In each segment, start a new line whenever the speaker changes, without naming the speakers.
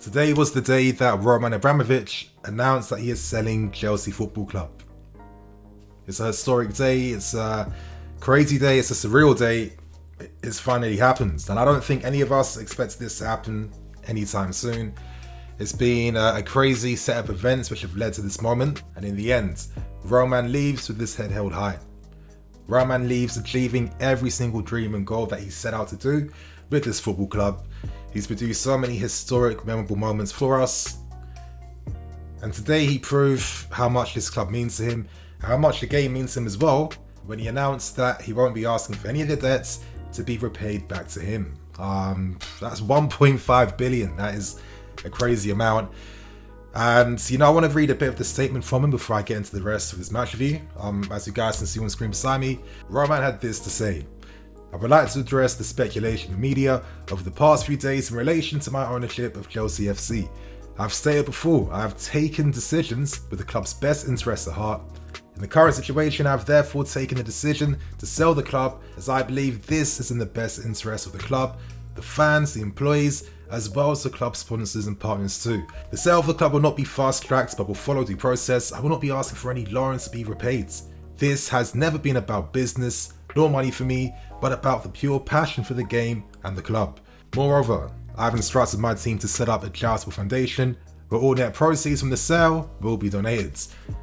Today was the day that Roman Abramovich announced that he is selling Chelsea Football Club. It's a historic day, it's a crazy day, it's a surreal day. It's finally happened, and I don't think any of us expected this to happen anytime soon. It's been a crazy set of events which have led to this moment, and in the end, Roman leaves with his head held high. Roman leaves achieving every single dream and goal that he set out to do with this football club. He's produced so many historic, memorable moments for us. And today he proved how much this club means to him, how much the game means to him as well, when he announced that he won't be asking for any of the debts to be repaid back to him. That's 1.5 billion. That is a crazy amount. And, I want to read a bit of the statement from him before I get into the rest of his match review. As you guys can see on screen beside me, Roman had this to say. I would like to address the speculation in the media over the past few days in relation to my ownership of Chelsea FC. I've stated before, I have taken decisions with the club's best interests at heart. In the current situation, I have therefore taken the decision to sell the club, as I believe this is in the best interest of the club, the fans, the employees, as well as the club sponsors and partners too. The sale of the club will not be fast-tracked but will follow due process. I will not be asking for any loans to be repaid. This has never been about business nor money for me, but about the pure passion for the game and the club. Moreover, I've instructed my team to set up a charitable foundation where all net proceeds from the sale will be donated.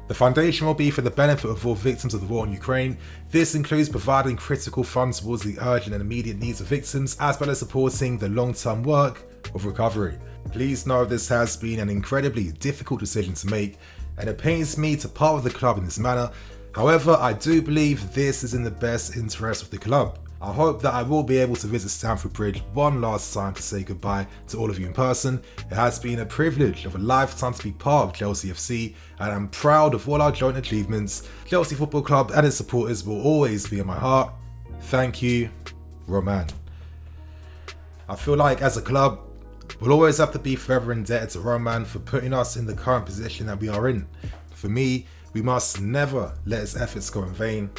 The foundation will be for the benefit of all victims of the war in Ukraine. This includes providing critical funds towards the urgent and immediate needs of victims, as well as supporting the long-term work of recovery. Please know this has been an incredibly difficult decision to make, and it pains me to part with the club in this manner. However, I do believe this is in the best interest of the club. I hope that I will be able to visit Stamford Bridge one last time to say goodbye to all of you in person. It has been a privilege of a lifetime to be part of Chelsea FC, and I'm proud of all our joint achievements. Chelsea Football Club and its supporters will always be in my heart. Thank you, Roman. I feel like as a club, we'll always have to be forever indebted to Roman for putting us in the current position that we are in. For me, we must never let his efforts go in vain.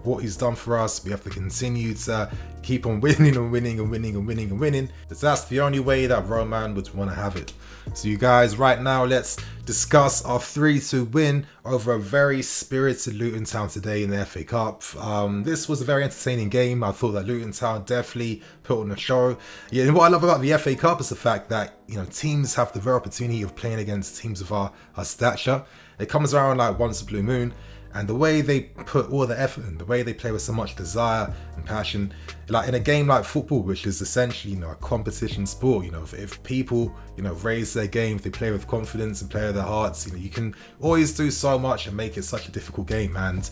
What he's done for us, we have to continue to keep on winning and winning and winning and winning and winning, because that's the only way that Roman would want to have it. So you guys, right now, let's discuss our 3-2 win over a very spirited Luton Town today in the FA Cup. This was a very entertaining game. I thought that Luton Town definitely put on a show. And what I love about the FA Cup is the fact that teams have the rare opportunity of playing against teams of our stature. It comes around like once a blue moon. And the way they put all the effort in, the way they play with so much desire and passion, like in a game like football, which is essentially, a competition sport, if people, raise their game, if they play with confidence and play with their hearts, you can always do so much and make it such a difficult game. And,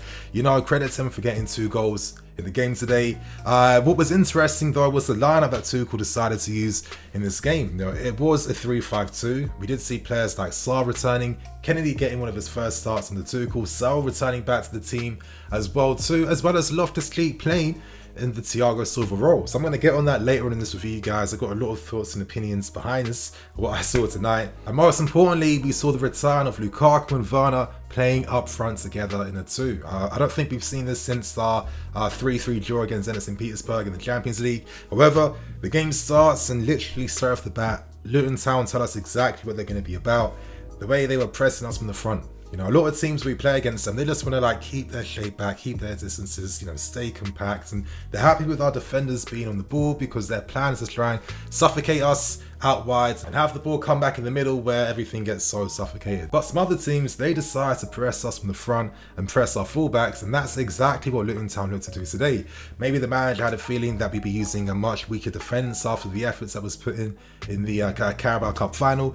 credit to him for getting 2 goals in the game today. What was interesting though was the lineup that Tuchel decided to use in this game. It was a 3-5-2. We did see players like Sarr returning, Kennedy getting one of his first starts on the Tuchel, Sal returning back to the team as well as Loftus-Cheek playing in the Thiago Silva role. So I'm going to get on that later on in this review, guys. I've got a lot of thoughts and opinions behind this, what I saw tonight. And most importantly, we saw the return of Lukaku and Werner playing up front together in a 2. I don't think we've seen this since our 3-3 draw against Zenit St. Petersburg in the Champions League. However, the game starts and literally straight off the bat, Luton Town tell us exactly what they're going to be about. The way they were pressing us from the front. A lot of teams we play against them, they just want to keep their shape back, keep their distances, stay compact, and they're happy with our defenders being on the ball because their plan is to try and suffocate us out wide and have the ball come back in the middle where everything gets so suffocated. But some other teams, they decide to press us from the front and press our fullbacks, and that's exactly what Luton Town looked to do today. Maybe the manager had a feeling that we'd be using a much weaker defence after the efforts that was put in the Carabao Cup final.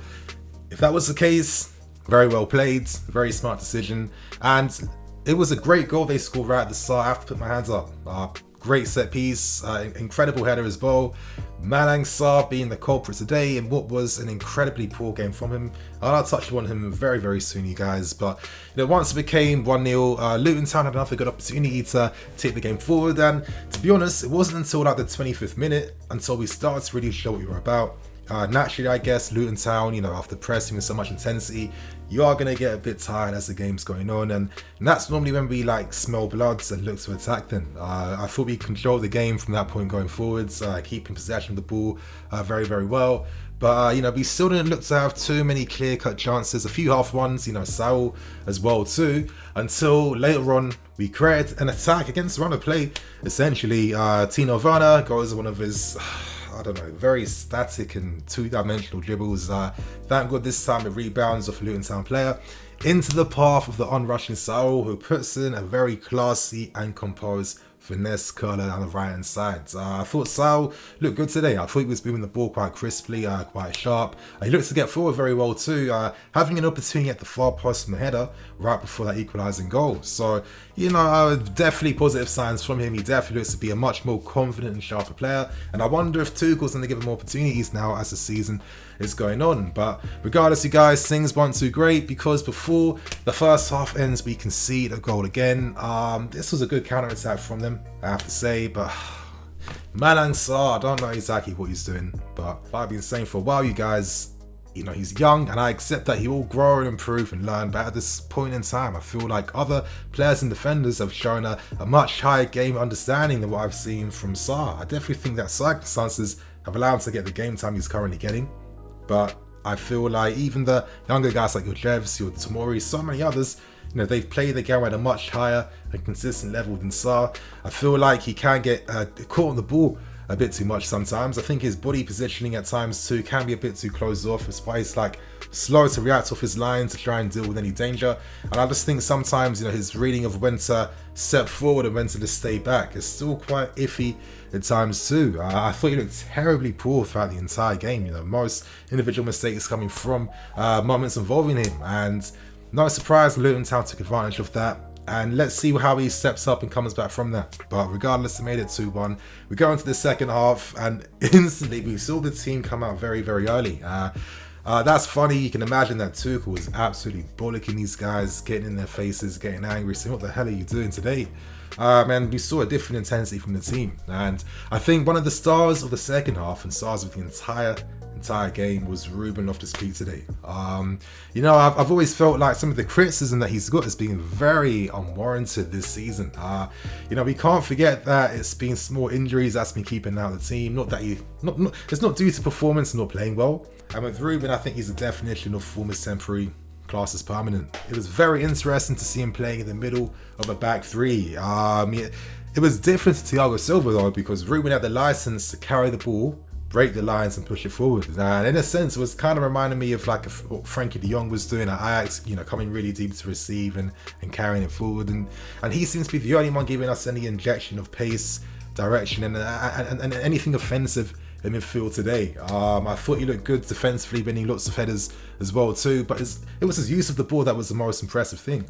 If that was the case, very well played, very smart decision, and it was a great goal they scored right at the start. I have to put my hands up. Great set piece, incredible header as well. Malang Sarr being the culprit today in what was an incredibly poor game from him. I'll touch on him very, very soon, you guys. But once it became 1-0, Luton Town had another good opportunity to take the game forward. And to be honest, it wasn't until the 25th minute until we started to really show what we were about. Naturally, I guess, Luton Town, after pressing with so much intensity, you are going to get a bit tired as the game's going on, and that's normally when we smell bloods and look to attack them. I thought we controlled the game from that point going forwards, keeping possession of the ball very, very well. But, we still didn't look to have too many clear-cut chances. A few half ones, Saul as well too. Until later on, we created an attack against the run of play. Essentially, Timo Werner goes one of his, very static and two-dimensional dribbles. Thank God this time it rebounds off a Luton Town player into the path of the onrushing Saul, who puts in a very classy and composed finesse curler down the right hand side. I thought Saul looked good today. I thought he was moving the ball quite crisply, quite sharp. He looks to get forward very well too, having an opportunity at the far post from the header right before that equalising goal. So, definitely positive signs from him. He definitely looks to be a much more confident and sharper player. And I wonder if Tuchel's going to give him more opportunities now as the season is going on. But regardless, you guys, things weren't too great because before the first half ends, we concede a goal again. This was a good counter-attack from them, I have to say, but Malang Sarr, I don't know exactly what he's doing, but I've been saying for a while, you guys, he's young, and I accept that he will grow and improve and learn, but at this point in time, I feel like other players and defenders have shown a much higher game understanding than what I've seen from Sarr. I definitely think that circumstances have allowed him to get the game time he's currently getting, but I feel like even the younger guys like your Jevs, your Tomori, so many others, they've played the game at a much higher and consistent level than Sarr. I feel like he can get caught on the ball a bit too much sometimes. I think his body positioning at times too can be a bit too closed off. It's why he's slow to react off his line to try and deal with any danger. And I just think sometimes, his reading of when to step forward and when to just stay back is still quite iffy at times too. I thought he looked terribly poor throughout the entire game. Most individual mistakes coming from moments involving him. And no surprise, Luton Town took advantage of that. And let's see how he steps up and comes back from that. But regardless, they made it 2-1. We go into the second half, and instantly we saw the team come out very, very early. That's funny. You can imagine that Tuchel was absolutely bollocking these guys, getting in their faces, getting angry, saying, "What the hell are you doing today?" And we saw a different intensity from the team. And I think one of the stars of the second half and stars of the entire game was Ruben Loftus-Cheek today. I've always felt like some of the criticism that he's got has been very unwarranted this season. We can't forget that it's been small injuries that's been keeping out the team. Not that it's not due to performance and not playing well. And with Ruben, I think he's a definition of form is temporary, class is permanent. It was very interesting to see him playing in the middle of a back three. It was different to Thiago Silva though, because Ruben had the license to carry the ball, break the lines and push it forward. And in a sense, it was kind of reminding me of what Frankie de Jong was doing at Ajax, coming really deep to receive and carrying it forward. And he seems to be the only one giving us any injection of pace, direction, and anything offensive in midfield today. I thought he looked good defensively, winning lots of headers as well too, but it was his use of the ball that was the most impressive thing.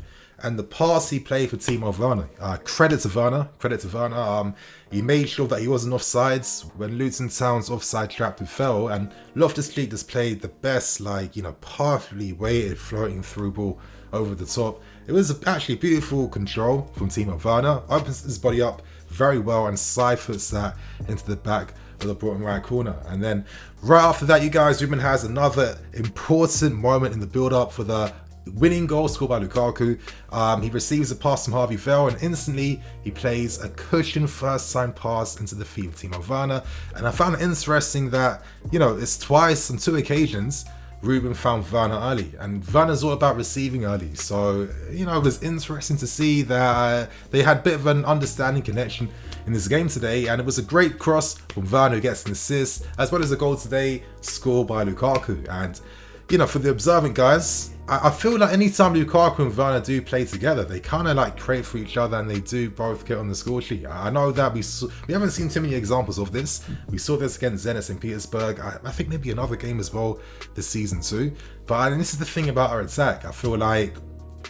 And the pass he played for Timo Werner, credit to Werner. He made sure that he wasn't offsides when Luton Town's offside trap fell, and Loftus-Cheek just played the best, perfectly weighted floating through ball over the top. It was actually beautiful control from Timo Werner, opens his body up very well and side-foots that into the back of the bottom right corner. And then right after that, you guys, Ruben has another important moment in the build-up for the winning goal scored by Lukaku. He receives a pass from Harvey Vale, and instantly he plays a cushioned first time pass into the feet of Timo Werner. And I found it interesting that, it's twice on two occasions Ruben found Werner early, and Werner's all about receiving early. So, it was interesting to see that they had a bit of an understanding connection in this game today, and it was a great cross from Werner who gets an assist, as well as a goal today scored by Lukaku. And, for the observant guys, I feel like anytime Lukaku and Werner do play together, they kind of create for each other, and they do both get on the score sheet. I know that we haven't seen too many examples of this. We saw this against Zenit St. Petersburg. I think maybe another game as well this season too. But this is the thing about our attack. I feel like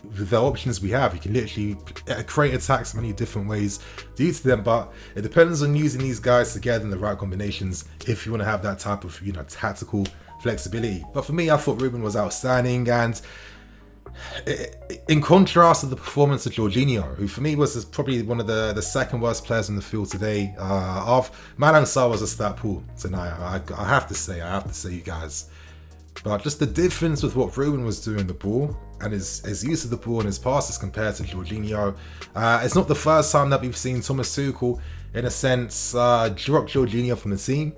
with the options we have, you can literally create attacks many different ways due to them, but it depends on using these guys together in the right combinations if you want to have that type of tactical flexibility. But for me, I thought Ruben was outstanding, and in contrast to the performance of Jorginho, who for me was probably one of the second worst players on the field today, Malang Sarr was a stat pool tonight. I have to say, you guys. But just the difference with what Ruben was doing the ball and his use of the ball and his passes compared to Jorginho. It's not the first time that we've seen Thomas Tuchel, in a sense, drop Jorginho from the team.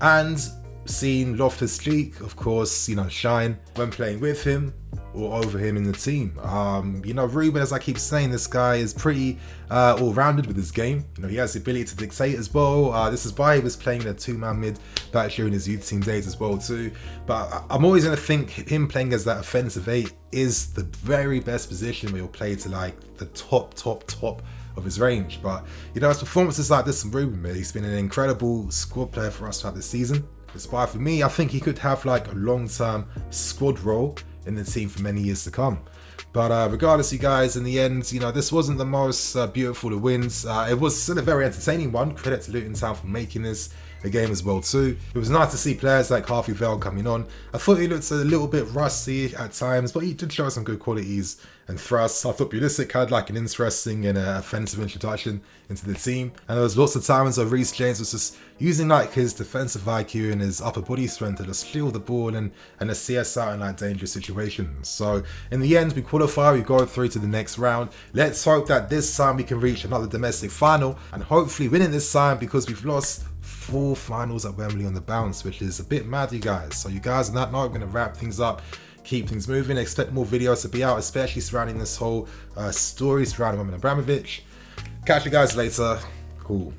And seen Loftus-Cheek, of course, shine when playing with him or over him in the team. Ruben, as I keep saying, this guy is pretty all-rounded with his game. He has the ability to dictate as well. This is why he was playing a two-man mid back during his youth team days as well too. But I'm always going to think him playing as that offensive 8 is the very best position where he'll play to like the top of his range. But his performances like this from Ruben, he's been an incredible squad player for us throughout this season. Despite, for me, I think he could have like a long-term squad role in the team for many years to come. But regardless, you guys, in the end, this wasn't the most beautiful of wins. It was still a very entertaining one. Credit to Luton Town for making this a game as well too. It was nice to see players like Harvey Vale coming on. I thought he looked a little bit rusty at times, but he did show some good qualities and thrusts. I thought Pulisic had like an interesting and offensive introduction into the team. And there was lots of times where Reece James was just using like his defensive IQ and his upper body strength to just steal the ball and see us out in like dangerous situations. So in the end, we qualify, we go through to the next round. Let's hope that this time we can reach another domestic final and hopefully win it this time, because we've lost 4 finals at Wembley on the bounce, which is a bit mad, you guys. So you guys, on that note, we're going to wrap things up, keep things moving. Expect more videos to be out, especially surrounding this whole story surrounding Abramovich. Catch you guys later. Cool.